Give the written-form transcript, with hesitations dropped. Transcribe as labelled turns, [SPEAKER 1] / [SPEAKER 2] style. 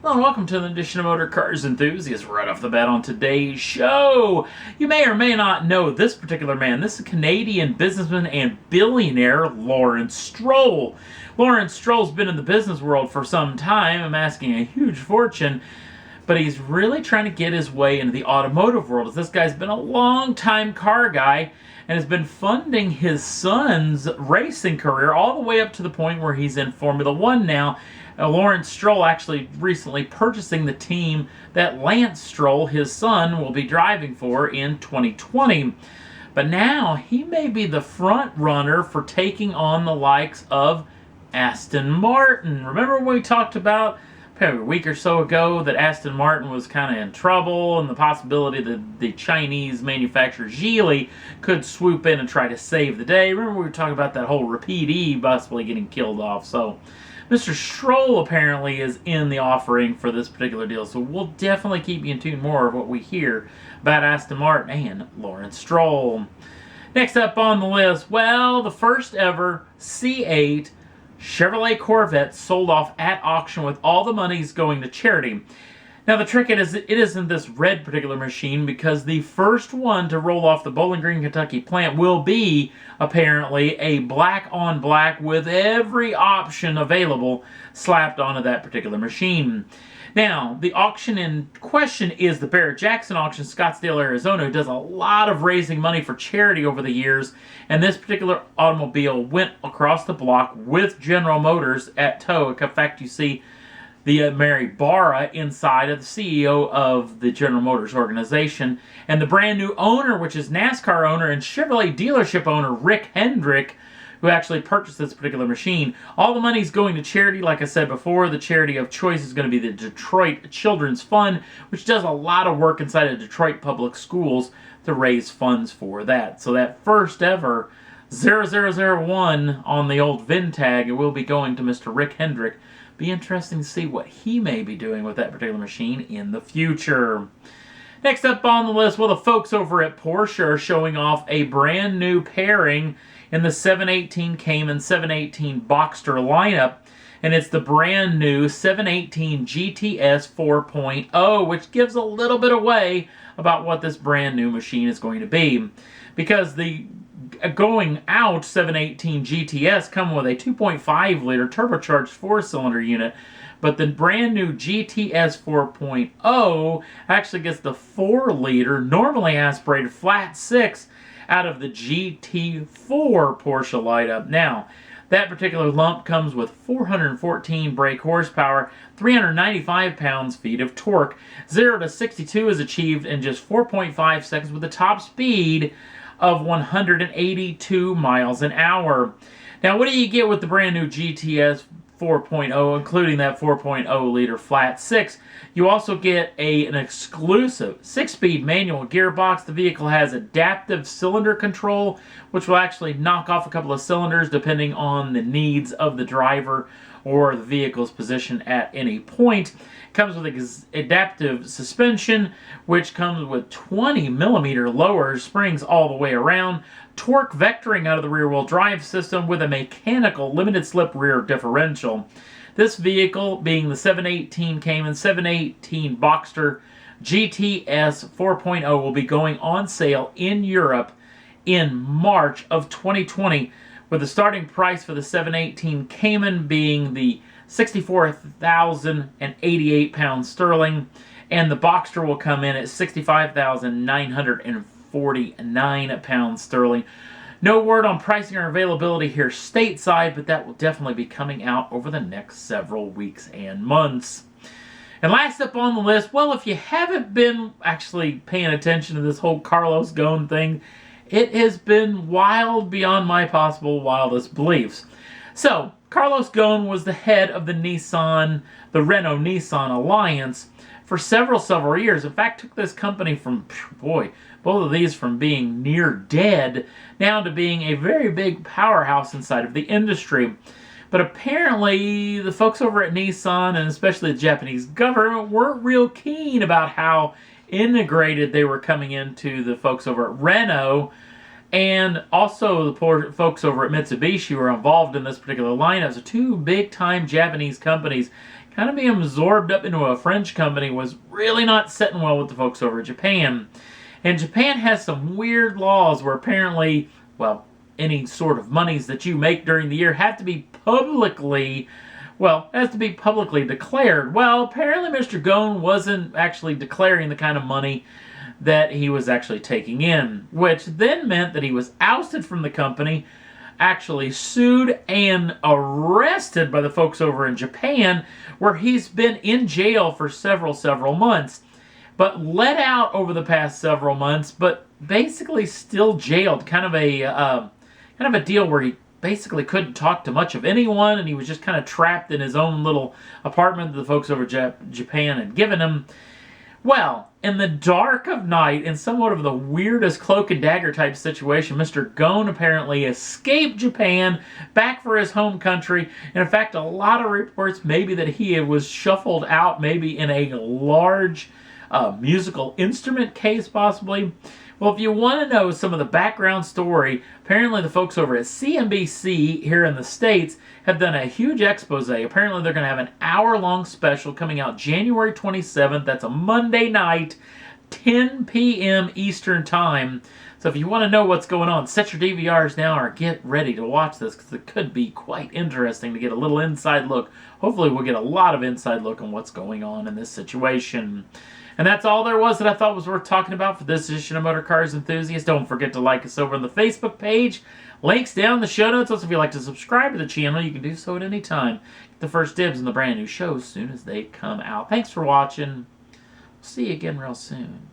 [SPEAKER 1] Hello and welcome to an edition of Motor Cars Enthusiasts. Right off the bat on today's show, you may or may not know this particular man. This is Canadian businessman and billionaire Lawrence Stroll. Lawrence Stroll's been in the business world for some time, amassing a huge fortune, but he's really trying to get his way into the automotive world, as this guy's been a long-time car guy and has been funding his son's racing career all the way up to the point where he's in Formula One now. Lawrence Stroll actually recently purchasing the team that Lance Stroll, his son, will be driving for in 2020. But now he may be the front runner for taking on the likes of Aston Martin. Remember when we talked about probably a week or so ago that Aston Martin was kind of in trouble and the possibility that the Chinese manufacturer Geely could swoop in and try to save the day? Remember we were talking about that whole Repeat E possibly getting killed off. So Mr. Stroll apparently is in the offering for this particular deal, so we'll definitely keep you in tune more of what we hear about Aston Martin and Lawrence Stroll. Next up on the list, well, the first ever C8 Chevrolet Corvette sold off at auction with all the monies going to charity. Now the trick is it isn't this red particular machine, because the first one to roll off the Bowling Green, Kentucky plant will be apparently a black on black with every option available slapped onto that particular machine. Now, the auction in question is the Barrett-Jackson auction, Scottsdale, Arizona, who does a lot of raising money for charity over the years, and this particular automobile went across the block with General Motors at tow. In fact, you see the Mary Barra inside of the CEO of the General Motors organization, and the brand new owner, which is NASCAR owner and Chevrolet dealership owner Rick Hendrick, who actually purchased this particular machine. All the money's going to charity. Like I said before, the charity of choice is going to be the Detroit Children's Fund, which does a lot of work inside of Detroit public schools to raise funds for that. So that first ever 0001 on the old VIN tag, it will be going to Mr. Rick Hendrick. Be interesting to see what he may be doing with that particular machine in the future. Next up on the list, well, the folks over at Porsche are showing off a brand new pairing in the 718 Cayman 718 Boxster lineup, and it's the brand new 718 GTS 4.0, which gives a little bit away about what this brand new machine is going to be, because the going out 718 GTS come with a 2.5 liter turbocharged 4-cylinder unit, but the brand new GTS 4.0 actually gets the 4 liter normally aspirated flat 6 out of the GT4 Porsche lineup. Now, that particular lump comes with 414 brake horsepower, 395 pounds-feet of torque. 0 to 62 is achieved in just 4.5 seconds with a top speed of 182 miles an hour. Now, what do you get with the brand new GTS 4.0, including that 4.0 liter flat 6? You also get an exclusive 6-speed manual gearbox. The vehicle has adaptive cylinder control, which will actually knock off a couple of cylinders depending on the needs of the driver or the vehicle's position at any point. Comes with adaptive suspension, which comes with 20 millimeter lower springs all the way around, torque vectoring out of the rear-wheel drive system with a mechanical limited slip rear differential. This vehicle, being the 718 Cayman 718 Boxster GTS 4.0, will be going on sale in Europe in March of 2020, with the starting price for the 718 Cayman being the 64,088 pounds sterling, and the Boxster will come in at 65,949 pounds sterling. No word on pricing or availability here stateside, but that will definitely be coming out over the next several weeks and months. And last up on the list, well, if you haven't been actually paying attention to this whole Carlos Ghosn thing, it has been wild beyond my possible wildest beliefs. So, Carlos Ghosn was the head of the Renault-Nissan alliance for several years. In fact, took this company from, both of these from being near dead down to being a very big powerhouse inside of the industry. But apparently, the folks over at Nissan, and especially the Japanese government, weren't real keen about how integrated they were coming into the folks over at Renault, and also the folks over at Mitsubishi were involved in this particular lineup. So two big-time Japanese companies kind of being absorbed up into a French company was really not sitting well with the folks over in Japan. And Japan has some weird laws where apparently, well, any sort of monies that you make during the year have to be publicly, well, has to be publicly declared. Well, apparently Mr. Ghosn wasn't actually declaring the kind of money that he was actually taking in, which then meant that he was ousted from the company, actually sued and arrested by the folks over in Japan, where he's been in jail for several months, but let out over the past several months, but basically still jailed. Kind of a deal where he basically couldn't talk to much of anyone, and he was just kind of trapped in his own little apartment that the folks over Japan had given him. Well, in the dark of night, in somewhat of the weirdest cloak and dagger type situation, Mr. Ghosn apparently escaped Japan back for his home country. And in fact, a lot of reports maybe that he was shuffled out maybe in a large musical instrument case possibly. Well, if you want to know some of the background story, apparently the folks over at CNBC here in the States have done a huge expose. Apparently they're going to have an hour-long special coming out January 27th. That's a Monday night, 10 p.m. Eastern Time. So if you want to know what's going on, set your DVRs now or get ready to watch this because it could be quite interesting to get a little inside look. Hopefully we'll get a lot of inside look on what's going on in this situation. And that's all there was that I thought was worth talking about for this edition of Motor Cars Enthusiast. Don't forget to like us over on the Facebook page. Links down in the show notes. Also, if you'd like to subscribe to the channel, you can do so at any time. Get the first dibs on the brand new shows as soon as they come out. Thanks for watching. See you again real soon.